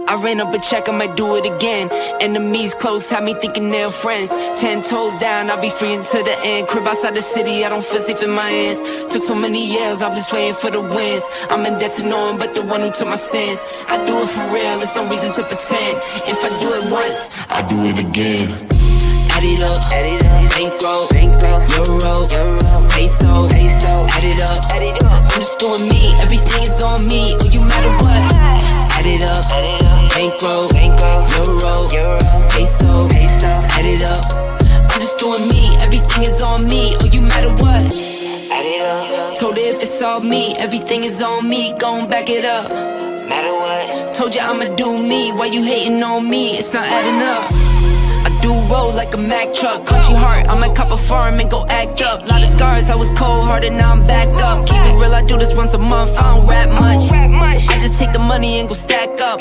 I ran up a check, I might do it again. Enemies close, had me thinking they're friends. 10 toes down, I'll be free until the end. Crib outside the city, I don't feel safe in my hands. Took so many years, I'm just waiting for the wins. I'm in debt to no one but the one who took my sins. I do it for real, there's no reason to pretend. If I do it once, I do it again. Add it up, bankroll, euro, peso, add it up, I'm just doing me, everything is on me, oh you matter what. Add it up, bankroll, euro, peso, add it up, I'm just doing me, everything is on me, oh you matter what. Add it up, told her if it's all me, everything is on me, gon' back it up. Matter what, told you I'ma do me, why you hating on me, it's not adding up. I do roll like a Mack truck, country heart, I might cop a farm and go act up. Lot of scars, I was cold-hearted, now I'm backed up. Keep it real, I do this once a month, I don't rap much. I just take the money and go stack up.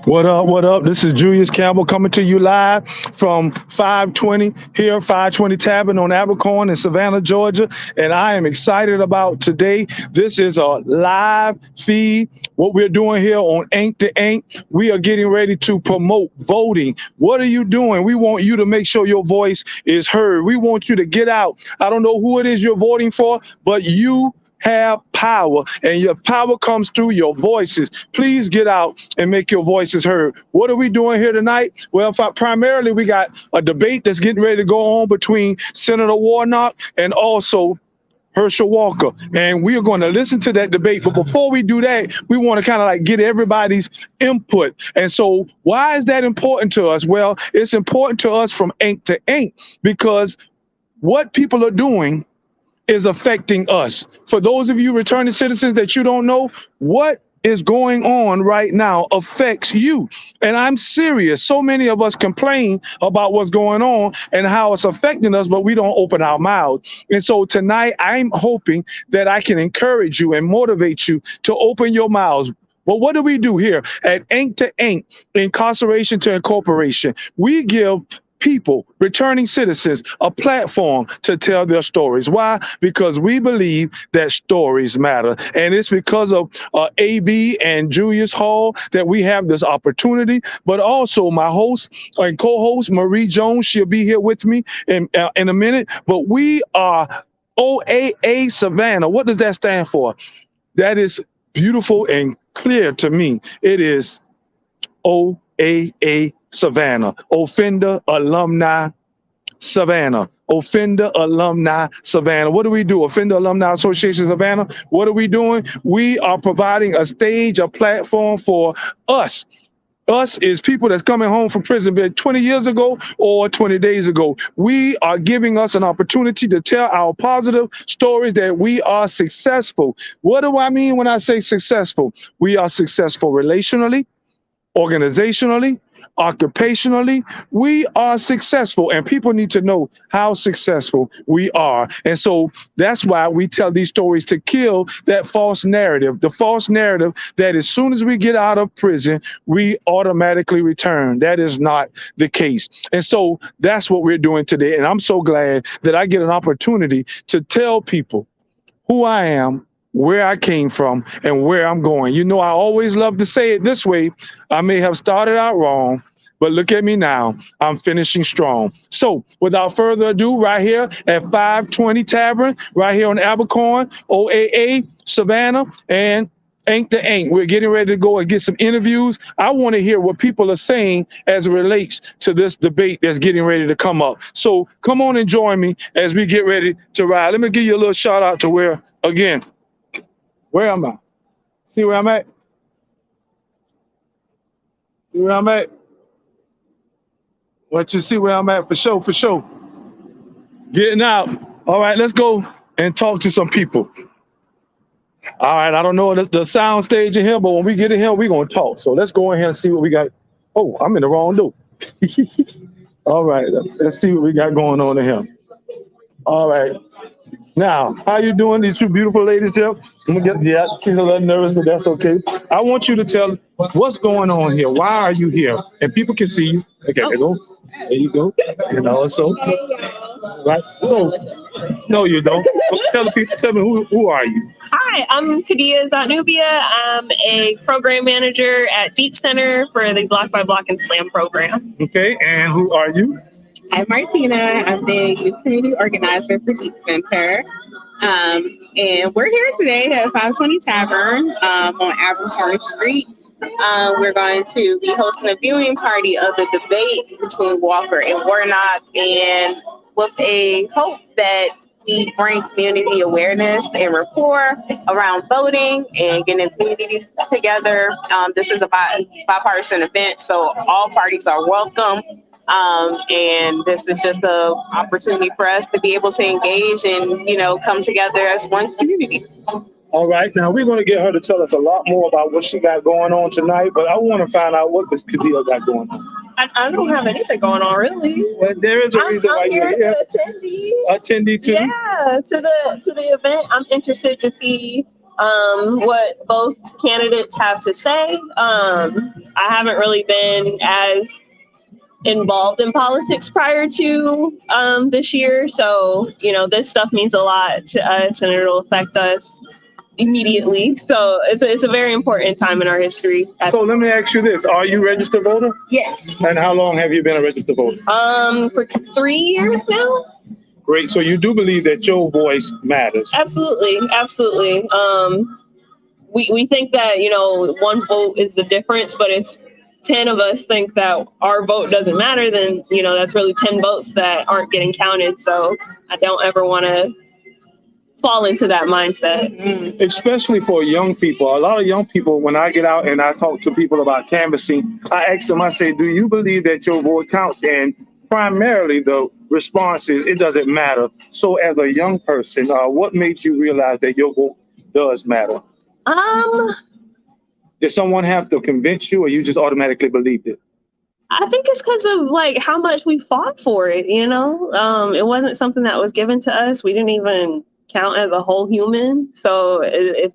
What up, what up? This is Julius Campbell coming to you live from 520 here, 520 Tavern on Abercorn in Savannah, Georgia. And I am excited about today. This is a live feed. What we're doing here on Ink to Ink, we are getting ready to promote voting. What are you doing? We want you to make sure your voice is heard. We want you to get out. I don't know who it is you're voting for, but you have power, and your power comes through your voices. Please get out and make your voices heard. What are we doing here tonight? Well, primarily we got a debate that's getting ready to go on between Senator Warnock and also Herschel Walker, and we are going to listen to that debate. But before we do that, we want to kind of like get everybody's input. And so why is that important to us? Well, it's important to us from Ink to Ink because what people are doing is affecting us. For those of you returning citizens that you don't know, what is going on right now affects you. And I'm serious. So many of us complain about what's going on and how it's affecting us, but we don't open our mouths. And so tonight, I'm hoping that I can encourage you and motivate you to open your mouths. But what do we do here at Ink to Ink, Incarceration to Incorporation? We give people, returning citizens, a platform to tell their stories. Why? Because we believe that stories matter. And it's because of AB and Julius Hall that we have this opportunity, but also my host and co-host, Marie Jones, she'll be here with me in a minute. But we are OAA Savannah. What does that stand for? That is beautiful and clear to me. It is OAA Savannah, Offender Alumni Savannah, Offender Alumni Savannah. What do we do? Offender Alumni Association Savannah. What are we doing? We are providing a stage, a platform for us. Us is people that's coming home from prison 20 years ago or 20 days ago. We are giving us an opportunity to tell our positive stories that we are successful. What do I mean when I say successful? We are successful relationally, organizationally, occupationally. We are successful, and people need to know how successful we are. And so that's why we tell these stories, to kill that false narrative, the false narrative that as soon as we get out of prison, we automatically return. That is not the case. And so that's what we're doing today. And I'm so glad that I get an opportunity to tell people who I am, where I came from, and where I'm going. You know, I always love to say it this way. I may have started out wrong, but look at me now. I'm finishing strong. So without further ado, right here at 520 Tavern, right here on Abercorn, OAA, Savannah, and Ink to Ink. We're getting ready to go and get some interviews. I want to hear what people are saying as it relates to this debate that's getting ready to come up. So come on and join me as we get ready to ride. Let me give you a little shout out to where, again, where am I? See where I'm at? See where I'm at? What you see where I'm at? For sure, for sure. Getting out. All right, let's go and talk to some people. All right, I don't know the sound stage in here, but when we get in here, we're going to talk. So let's go in here and see what we got. Oh, I'm in the wrong door. All right, let's see what we got going on in here. All right. Now, how you doing, these two beautiful ladies here? I'm gonna she's a little nervous, but that's okay. I want you to tell what's going on here. Why are you here? And people can see you. Okay, there you go. There you go. And also, Right. So, no, you don't. So tell the people, tell me who are you? Hi, I'm Kadia Zanubia. I'm a program manager at Deep Center for the Block by Block and Slam program. Okay, and who are you? I'm Martina. I'm the youth community organizer for Deep Center. And we're here today at 520 Tavern on Abercrombie Street. We're going to be hosting a viewing party of the debate between Walker and Warnock, and with a hope that we bring community awareness and rapport around voting and getting communities together. This is a bipartisan event, so all parties are welcome. And this is just an opportunity for us to be able to engage and, come together as one community. All right, now we're going to get her to tell us a lot more about what she got going on tonight, but I want to find out what Miss Kadia got going on. I don't have anything going on, really. Well, there is a reason why you're here. Attendee too. Yeah, to the event. I'm interested to see what both candidates have to say. I haven't really been as involved in politics prior to this year, so this stuff means a lot to us, and it'll affect us immediately. So it's a very important time in our history. So let me ask you this: are you a registered voter? Yes. And how long have you been a registered voter? For 3 years now. Great. So you do believe that your voice matters? Absolutely. We think that one vote is the difference, but if 10 of us think that our vote doesn't matter, then that's really 10 votes that aren't getting counted. So I don't ever want to fall into that mindset. Especially for young people. A lot of young people, when I get out and I talk to people about canvassing, I ask them, I say, do you believe that your vote counts? And primarily the response is, it doesn't matter. So as a young person, what made you realize that your vote does matter? Did someone have to convince you, or you just automatically believed it? I think it's because of how much we fought for it. It wasn't something that was given to us. We didn't even count as a whole human. So if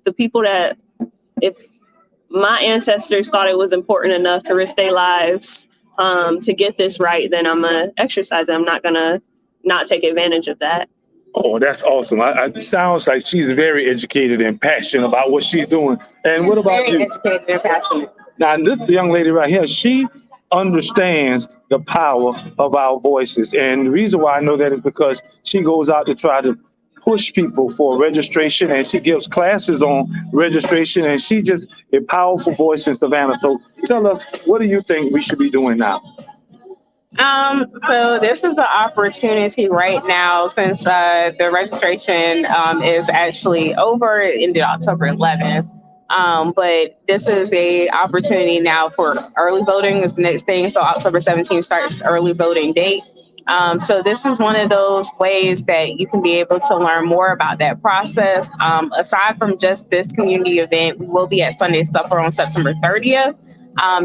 my ancestors thought it was important enough to risk their lives to get this right, then I'm gonna exercise it. I'm not gonna not take advantage of that. Oh, that's awesome. It sounds like she's very educated and passionate about what she's doing. And what about you? Very educated and passionate. Now, this young lady right here, she understands the power of our voices. And the reason why I know that is because she goes out to try to push people for registration, and she gives classes on registration, and she just a powerful voice in Savannah. So tell us, what do you think we should be doing now? So this is the opportunity right now, since the registration is actually over, it ended October 11th. But this is a opportunity now for early voting is the next thing. So October 17th starts early voting date. So this is one of those ways that you can be able to learn more about that process. Aside from just this community event, we will be at Sunday Supper on September 30th.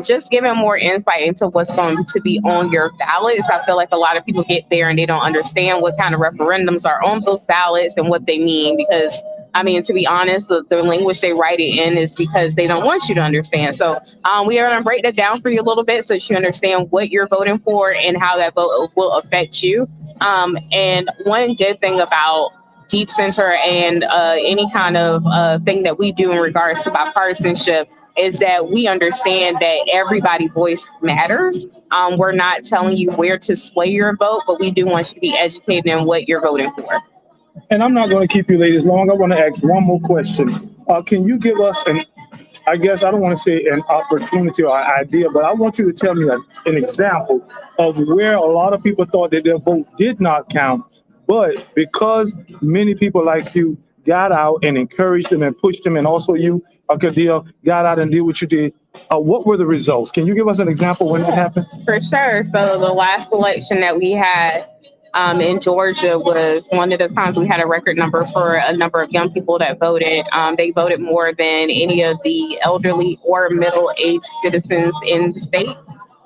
Just giving more insight into what's going to be on your ballots. I feel like a lot of people get there and they don't understand what kind of referendums are on those ballots and what they mean, because to be honest, the language they write it in is because they don't want you to understand. So we are going to break that down for you a little bit so that you understand what you're voting for and how that vote will affect you. And one good thing about Deep Center and any kind of thing that we do in regards to bipartisanship is that we understand that everybody's voice matters. We're not telling you where to sway your vote, but we do want you to be educated in what you're voting for. And I'm not going to keep you ladies long. I want to ask one more question. Can you give us I guess I don't want to say an opportunity or an idea, but I want you to tell me an example of where a lot of people thought that their vote did not count, but because many people like you got out and encouraged them and pushed them, and also you, Kadia, got out and did what you did, what were the results? Can you give us an example when that happened? For sure. So the last election that we had in Georgia was one of the times we had a record number for a number of young people that voted. They voted more than any of the elderly or middle-aged citizens in the state.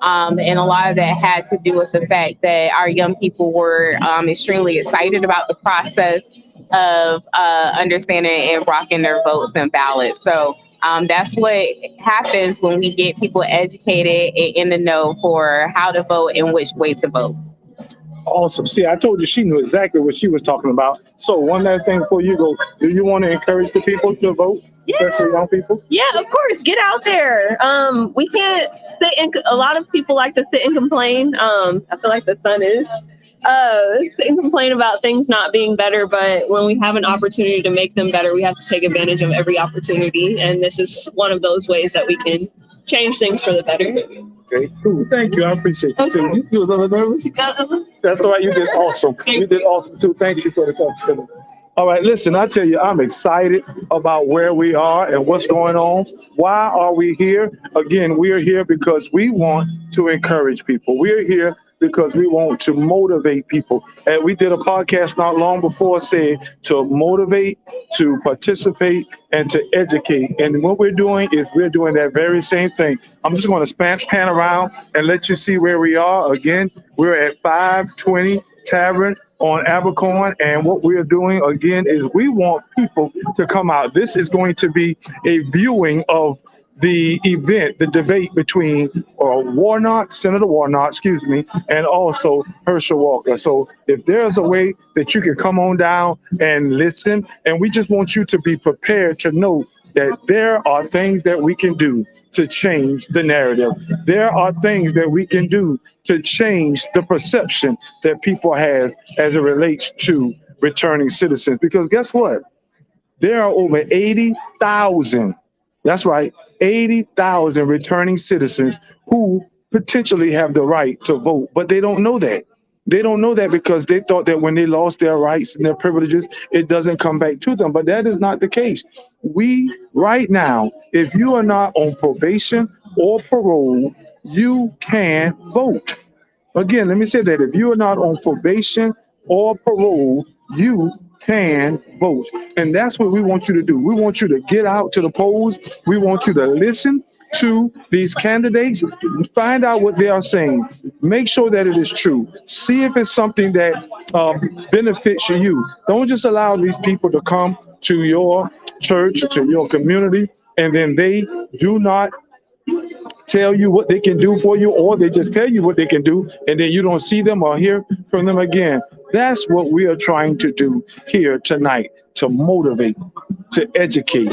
And a lot of that had to do with the fact that our young people were extremely excited about the process of understanding and rocking their votes and ballots. So that's what happens when we get people educated and in the know for how to vote and which way to vote. Awesome. See, I told you she knew exactly what she was talking about. So one last thing before you go, do you want to encourage the people to vote, especially young people? Yeah, of course. Get out there. We can't sit and a lot of people like to sit and complain. I feel like the sun is sit and complain about things not being better, but when we have an opportunity to make them better, we have to take advantage of every opportunity. And this is one of those ways that we can change things for the better. Okay, cool. Thank you. I appreciate you too. You a little nervous? That's all right. You did awesome. You did awesome too. Thank you for the talk to me. All right, listen, I tell you, I'm excited about where we are and what's going on. Why are we here? Again, we are here because we want to encourage people. We're here because we want to motivate people. And we did a podcast not long before said to motivate, to participate, and to educate. And what we're doing is we're doing that very same thing. I'm just going to pan around and let you see where we are. Again, we're at 520 Tavern on Abercorn, and what we're doing again is we want people to come out. This is going to be a viewing of the event, the debate between Senator Warnock, excuse me, and also Herschel Walker. So if there's a way that you can come on down and listen, and we just want you to be prepared to know that there are things that we can do to change the narrative. There are things that we can do to change the perception that people has as it relates to returning citizens. Because guess what? There are over 80,000, that's right, 80,000 returning citizens who potentially have the right to vote, but they don't know that. They don't know that because they thought that when they lost their rights and their privileges, it doesn't come back to them. But that is not the case. We, right now, if you are not on probation or parole, you can vote. Again, let me say that if you are not on probation or parole, you can vote. And that's what we want you to do. We want you to get out to the polls. We want you to listen to these candidates, find out what they are saying, make sure that it is true, see if it's something that benefits you. Don't just allow these people to come to your church, to your community, and then they do not tell you what they can do for you, or they just tell you what they can do, and then you don't see them or hear from them again. That's what we are trying to do here tonight, to motivate, to educate,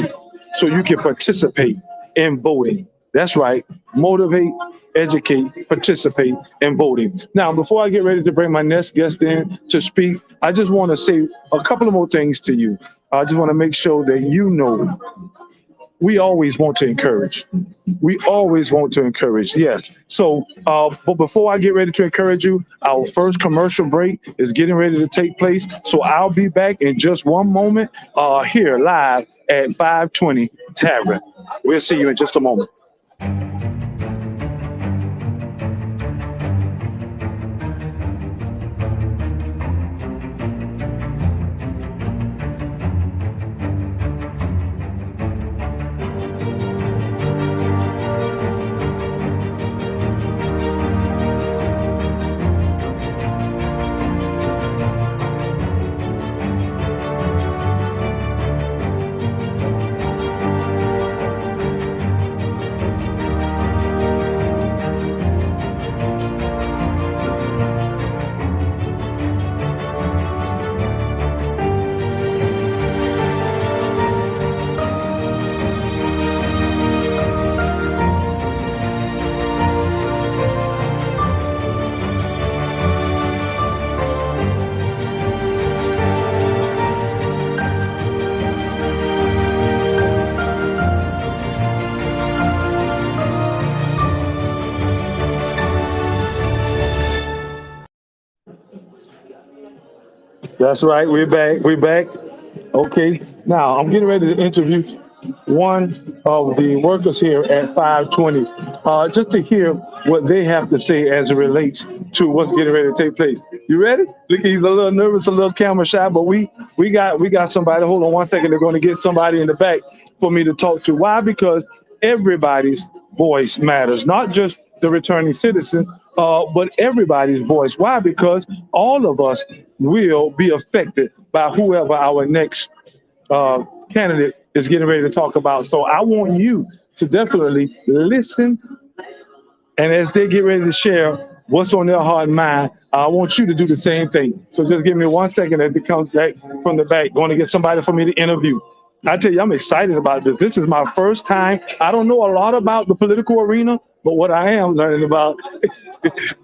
so you can participate in voting. That's right. Motivate, educate, participate in voting. Now, before I get ready to bring my next guest in to speak, I just want to say a couple of more things to you. I just want to make sure that you know we always want to encourage. We always want to encourage, yes. So, but before I get ready to encourage you, our first commercial break is getting ready to take place. So I'll be back in just one moment here live at 520 Tavern. We'll see you in just a moment. That's right. We're back. We're back. Okay. Now I'm getting ready to interview one of the workers here at 520, just to hear what they have to say as it relates to what's getting ready to take place. You ready? Look, he's a little nervous, a little camera shy, but we got somebody. Hold on one second. They're going to get somebody in the back for me to talk to. Why? Because everybody's voice matters, not just the returning citizens, but everybody's voice. Why? Because all of us will be affected by whoever our next candidate is getting ready to talk about. So I want you to definitely listen, and as they get ready to share what's on their heart and mind, I want you to do the same thing. So just give me 1 second as it comes back from the back. Going to get somebody for me to interview. I tell you, I'm excited about this. This is my first time. I don't know a lot about the political arena, but what I am learning about,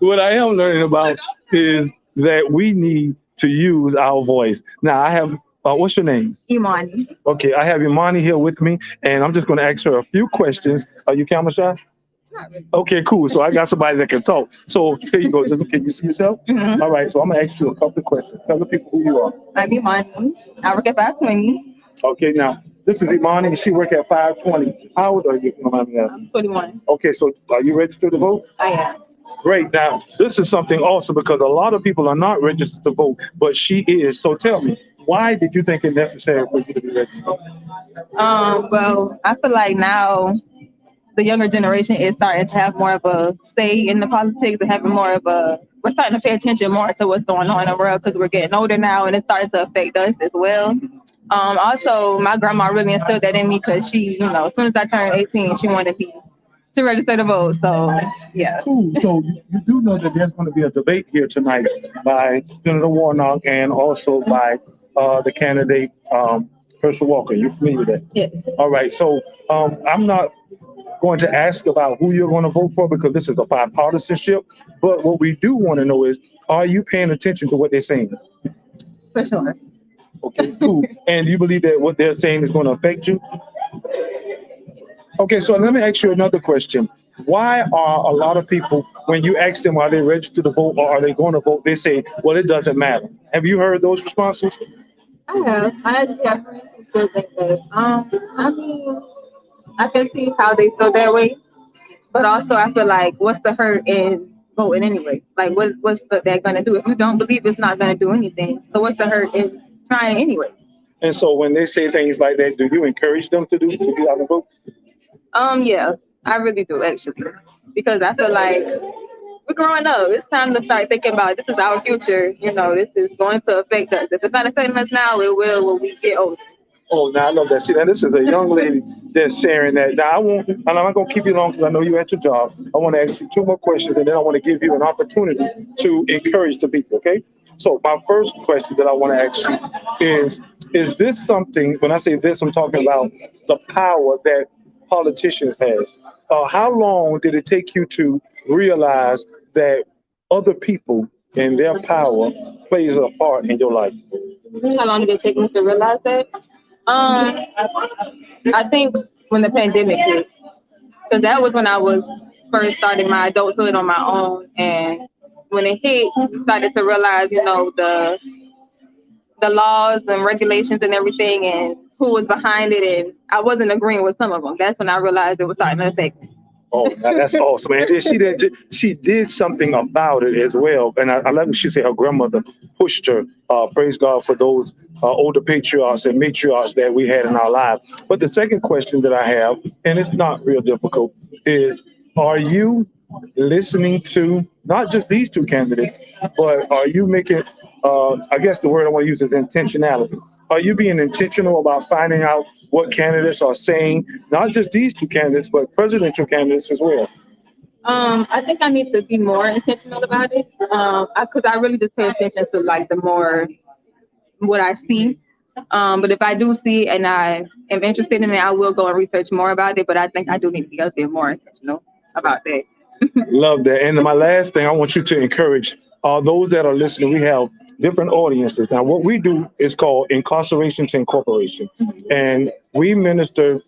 what I am learning about is that we need to use our voice. Now, I have, what's your name? Imani. Okay, I have Imani here with me, and I'm just going to ask her a few questions. Are you camera shy? Okay, cool. So I got somebody that can talk. So here you go. Just can you see yourself? Mm-hmm. All right. So I'm gonna ask you a couple of questions. Tell the people who you are. I'm Imani. I work at 520. Okay. Now this is Imani, and she work at 520. How old are you? If you don't mind me asking? I'm 21. Okay. So are you registered to vote? I am. Great. Now this is something awesome because a lot of people are not registered to vote, but she is. So tell me, why did you think it necessary for you to be registered? Well, I feel like now the younger generation is starting to have more of a say in the politics and having more of a, we're starting to pay attention more to what's going on in the world because we're getting older now and it's starting to affect us as well. Also, my grandma really instilled that in me because she, as soon as I turned 18, she wanted me to register to vote. So, yeah. Cool. So you do know that there's going to be a debate here tonight by Senator Warnock and also by the candidate, Herschel Walker. You familiar with that? Yes. All right. So I'm not going to ask about who you're going to vote for because this is a bipartisanship. But what we do want to know is, are you paying attention to what they're saying? For sure. Okay, cool. And you believe that what they're saying is going to affect you? Okay, so let me ask you another question. Why are a lot of people, when you ask them are they registered to vote or are they going to vote, they say, well, it doesn't matter. Have you heard those responses? I have. I actually have friends who still think that. I mean, I can see how they feel that way, but also I feel like, what's the hurt in voting anyway? Like, what's that going to do? If you don't believe it's not going to do anything, so what's the hurt in trying anyway? And so when they say things like that, do you encourage them to get out and vote? Yeah, I really do actually, because I feel like we're growing up. It's time to start thinking about this is our future. This is going to affect us. If it's not affecting us now, it will when we get older. Oh, now I love that. See, now this is a young lady that's sharing that. Now I'm not going to keep you long because I know you're at your job. I want to ask you two more questions, and then I want to give you an opportunity to encourage the people. Okay. So my first question that I want to ask you is this something? When I say this, I'm talking about the power that politicians have. How long did it take you to realize that other people and their power plays a part in your life? How long did it take me to realize that? I think when the pandemic hit, because that was when I was first starting my adulthood on my own, and when it hit, I started to realize, the laws and regulations and everything, and who was behind it, and I wasn't agreeing with some of them. That's when I realized it was starting to affect me. Oh, that's awesome, man. And she did something about it as well. And I love what she said her grandmother pushed her. Praise God for those older patriarchs and matriarchs that we had in our lives. But the second question that I have, and it's not real difficult, is are you listening to not just these two candidates, but are you making, I guess the word I want to use is intentionality. Are you being intentional about finding out what candidates are saying, not just these two candidates, but presidential candidates as well? I think I need to be more intentional about it, because I really just pay attention to like the more what I see. But if I do see and I am interested in it, I will go and research more about it. But I think I do need to be a bit more intentional about that. Love that. And my last thing, I want you to encourage those that are listening. We have different audiences. Now, what we do is called Incarceration to Incorporation. And we minister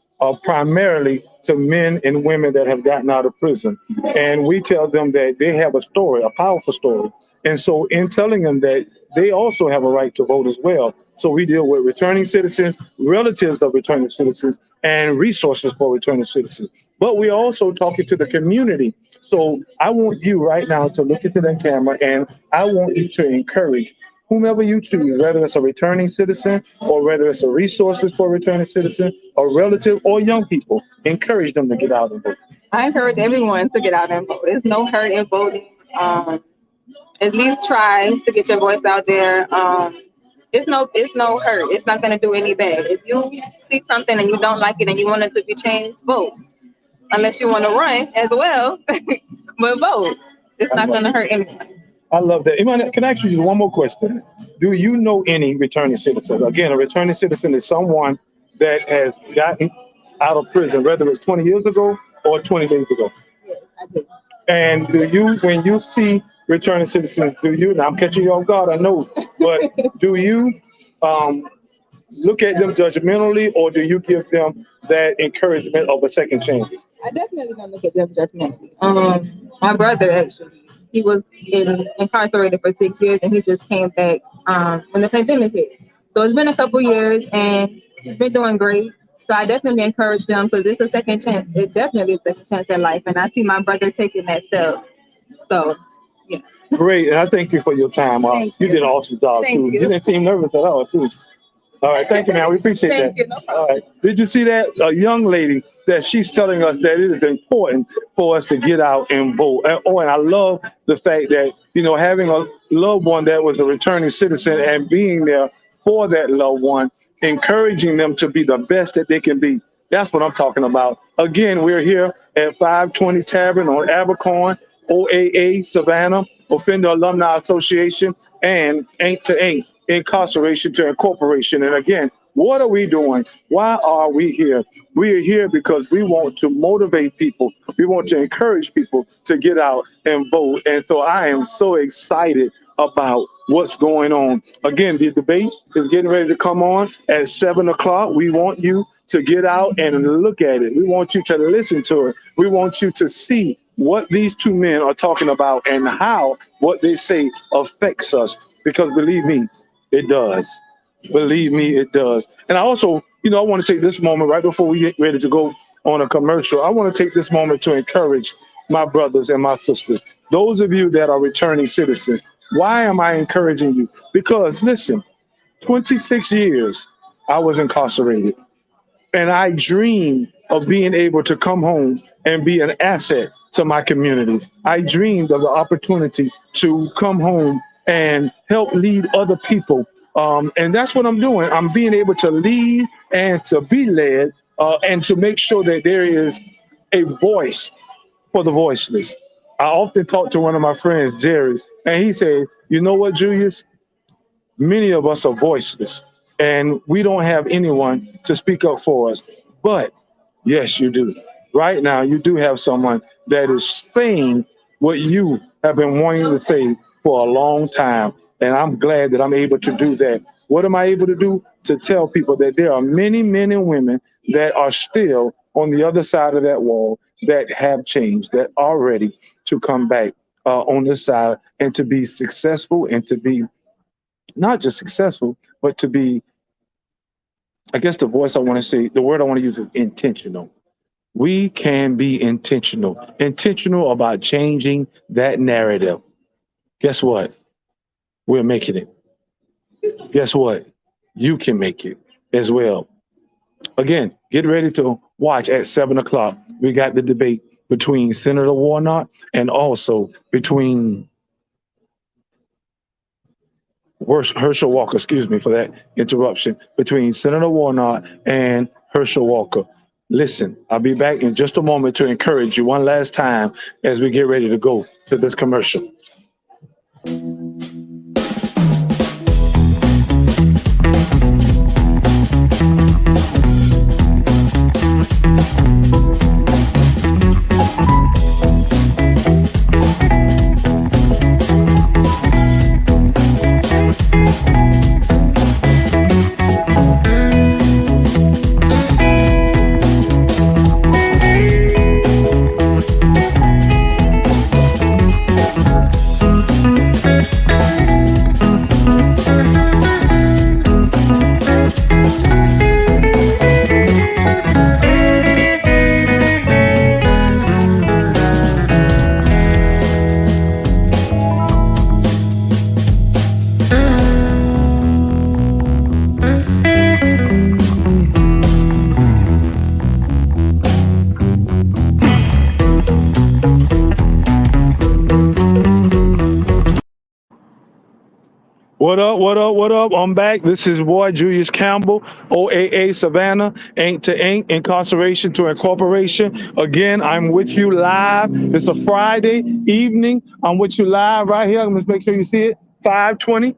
primarily to men and women that have gotten out of prison. And we tell them that they have a story, a powerful story. And so in telling them that they also have a right to vote as well. So we deal with returning citizens, relatives of returning citizens, and resources for returning citizens. But we're also talking to the community. So I want you right now to look into that camera, and I want you to encourage whomever you choose, whether it's a returning citizen or whether it's a resources for a returning citizen, a relative or young people, encourage them to get out and vote. I encourage everyone to get out and vote. There's no hurt in voting. At least try to get your voice out there. It's no hurt. It's not going to do any bad. If you see something and you don't like it and you want it to be changed, vote. Unless you want to run as well, but vote. It's not going to hurt anyone. I love that. Iman, can I ask you one more question? Do you know any returning citizens? Again, a returning citizen is someone that has gotten out of prison, whether it's 20 years ago or 20 days ago. And do you, when you see returning citizens, do you, now I'm catching you off guard, I know, but do you um, look at them judgmentally or do you give them that encouragement of a second chance? I definitely don't look at them judgmentally. My brother actually, he was incarcerated for 6 years, and he just came back when the pandemic hit. So it's been a couple years, and he's been doing great. So I definitely encourage them because it's a second chance. It definitely is a second chance in life, and I see my brother taking that step. So, yeah. Great, and I thank you for your time. Thank You you. did an awesome job Thank too. you. You didn't seem nervous at all too. All right, thank you, man. We appreciate Thank that. you. No problem. All right. Did you see that? A young lady that she's telling us that it is important for us to get out and vote. And I love the fact that, you know, having a loved one that was a returning citizen and being there for that loved one, encouraging them to be the best that they can be. That's what I'm talking about. Again, we're here at 520 Tavern on Abercorn, OAA, Savannah, Offender Alumni Association, and Ain't to Ain't, Incarceration to Incorporation. And again, what are we doing? Why are we here? We are here because we want to motivate people. We want to encourage people to get out and vote. And so I am so excited about what's going on. Again, the debate is getting ready to come on at 7 o'clock. We want you to get out and look at it. We want you to listen to it. We want you to see what these two men are talking about and how what they say affects us. Because believe me, it does. Believe me, it does. And I also, you know, I want to take this moment right before we get ready to go on a commercial. I want to take this moment to encourage my brothers and my sisters. Those of you that are returning citizens, why am I encouraging you? Because listen, 26 years I was incarcerated. And I dreamed of being able to come home and be an asset to my community. I dreamed of the opportunity to come home and help lead other people. And that's what I'm doing. I'm being able to lead and to be led and to make sure that there is a voice for the voiceless. I often talk to one of my friends, Jerry, and he said, you know what, Julius? Many of us are voiceless and we don't have anyone to speak up for us. But yes, you do. Right now, you do have someone that is saying what you have been wanting to say for a long time. And I'm glad that I'm able to do that. What am I able to do? To tell people that there are many men and women that are still on the other side of that wall that have changed, that are ready to come back on this side and to be successful and to be not just successful, but to be, I guess the voice I want to say, the word I want to use is intentional. We can be intentional about changing that narrative. Guess what? We're making it. Guess what? You can make it as well. Again, get ready to watch at 7 o'clock. We got the debate between Senator Warnock and also between Herschel Walker, excuse me for that interruption, between Senator Warnock and Herschel Walker. Listen, I'll be back in just a moment to encourage you one last time as we get ready to go to this commercial. What up? What up? What up? I'm back. This is boy Julius Campbell, OAA Savannah, Ain't to Ain't, Incarceration to Incorporation. Again, I'm with you live. It's a Friday evening. I'm with you live right here. Let's make sure you see it. 520. Make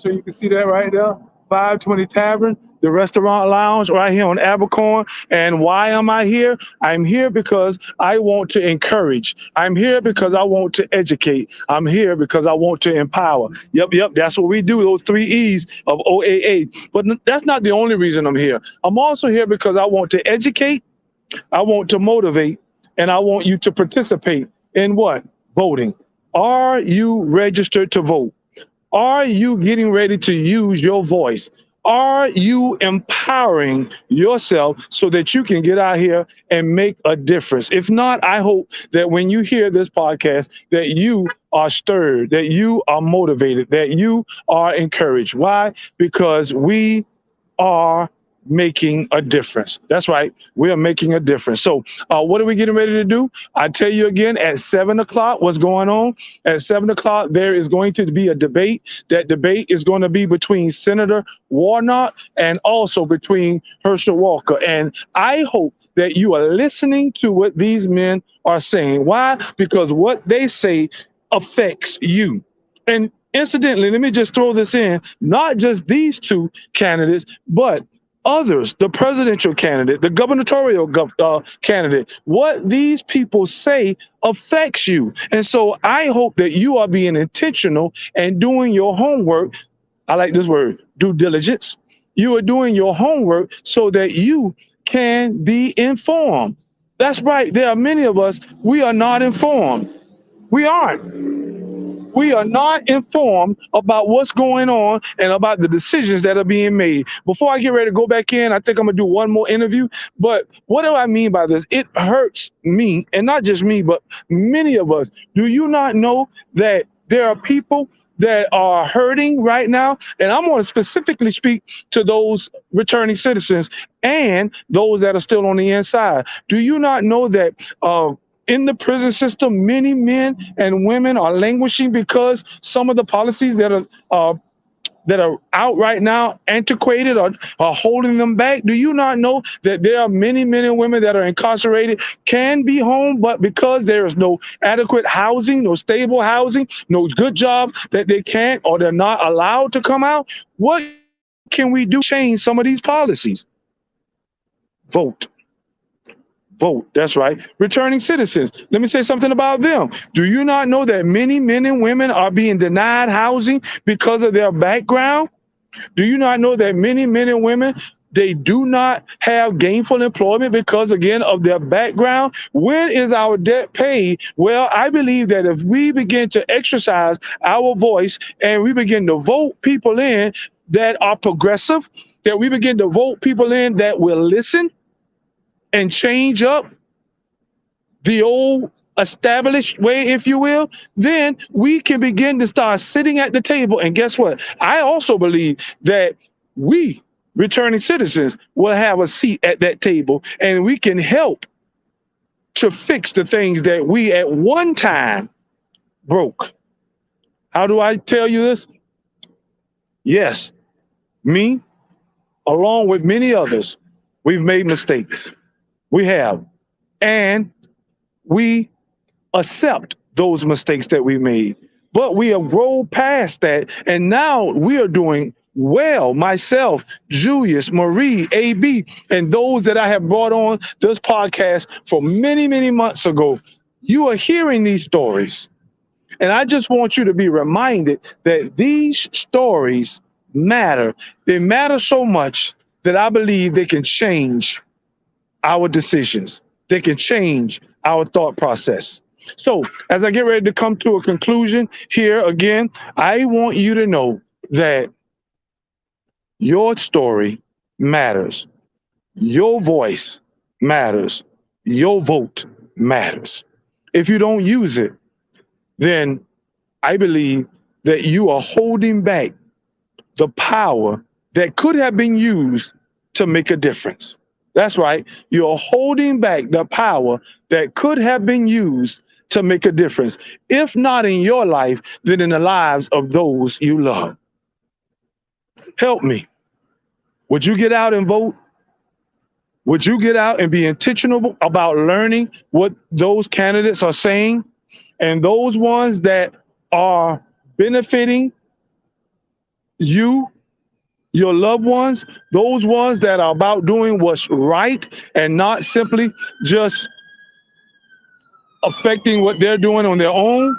sure you can see that right there. 520 Tavern, the restaurant lounge right here on Abercorn. And why am I here? I'm here because I want to encourage. I'm here because I want to educate. I'm here because I want to empower. Yep. That's what we do, those three E's of OAA. But that's not the only reason I'm here. I'm also here because I want to educate, I want to motivate, and I want you to participate in what? Voting. Are you registered to vote? Are you getting ready to use your voice? Are you empowering yourself so that you can get out here and make a difference? If not, I hope that when you hear this podcast, that you are stirred, that you are motivated, that you are encouraged. Why? Because we are making a difference. That's right. We are making a difference. So what are we getting ready to do? I tell you again, at 7 o'clock, what's going on? At 7 o'clock, there is going to be a debate. That debate is going to be between Senator Warnock and also between Herschel Walker. And I hope that you are listening to what these men are saying. Why? Because what they say affects you. And incidentally, let me just throw this in, not just these two candidates, but others, the presidential candidate, the gubernatorial candidate, what these people say affects you. And so I hope that you are being intentional and doing your homework. I like this word, due diligence. You are doing your homework so that you can be informed. That's right. There are many of us, we are not informed. We aren't. We are not informed about what's going on and about the decisions that are being made. Before I get ready to go back in, I think I'm going to do one more interview. But what do I mean by this? It hurts me, and not just me, but many of us. Do you not know that there are people that are hurting right now? And I'm going to specifically speak to those returning citizens and those that are still on the inside. Do you not know that in the prison system, many men and women are languishing because some of the policies that are out right now, antiquated, or are holding them back? Do you not know that there are many men and women that are incarcerated, can be home, but because there is no adequate housing, no stable housing, no good job, that they can't or they're not allowed to come out? What can we do to change some of these policies? Vote. Vote. That's right. Returning citizens. Let me say something about them. Do you not know that many men and women are being denied housing because of their background? Do you not know that many men and women, they do not have gainful employment because, again, of their background? When is our debt paid? Well, I believe that if we begin to exercise our voice and we begin to vote people in that are progressive, that we begin to vote people in that will listen and change up the old established way, if you will, then we can begin to start sitting at the table. And guess what? I also believe that we, returning citizens, will have a seat at that table, and we can help to fix the things that we at one time broke. How do I tell you this? Yes, me, along with many others, we've made mistakes. We have. And we accept those mistakes that we made. But we have grown past that. And now we are doing well. Myself, Julius, Marie, AB, and those that I have brought on this podcast for many, many months ago. You are hearing these stories. And I just want you to be reminded that these stories matter. They matter so much that I believe they can change our decisions. They can change our thought process. So as I get ready to come to a conclusion here again, I want you to know that your story matters. Your voice matters. Your vote matters. If you don't use it, then I believe that you are holding back the power that could have been used to make a difference. That's right. You're holding back the power that could have been used to make a difference. If not in your life, then in the lives of those you love. Help me. Would you get out and vote? Would you get out and be intentional about learning what those candidates are saying? And those ones that are benefiting you, your loved ones, those ones that are about doing what's right and not simply just affecting what they're doing on their own.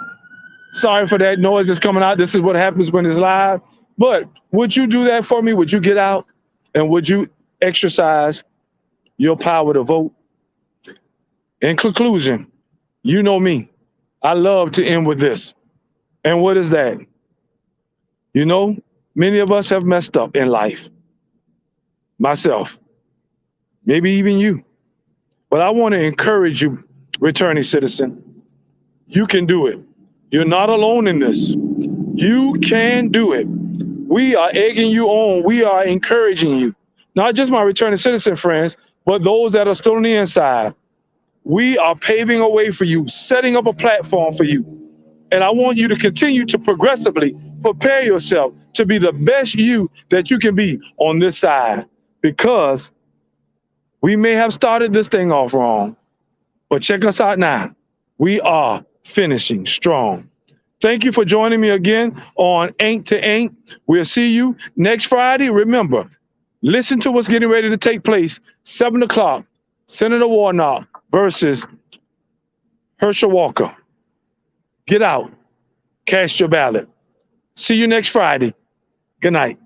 Sorry for that noise that's coming out. This is what happens when it's live. But would you do that for me? Would you get out and would you exercise your power to vote? In conclusion, you know me. I love to end with this. And what is that? You know, many of us have messed up in life. Myself, maybe even you. But I want to encourage you, returning citizen. You can do it. You're not alone in this. You can do it. We are egging you on. We are encouraging you. Not just my returning citizen friends, but those that are still on the inside. We are paving a way for you, setting up a platform for you. And I want you to continue to progressively prepare yourself to be the best you that you can be on this side, because we may have started this thing off wrong, but check us out now. We are finishing strong. Thank you for joining me again on Ain't to Ain't. We'll see you next Friday. Remember, listen to what's getting ready to take place, 7 o'clock, Senator Warnock versus Herschel Walker. Get out, cast your ballot. See you next Friday. Good night.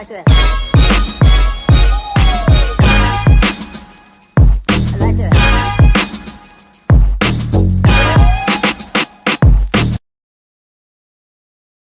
like that.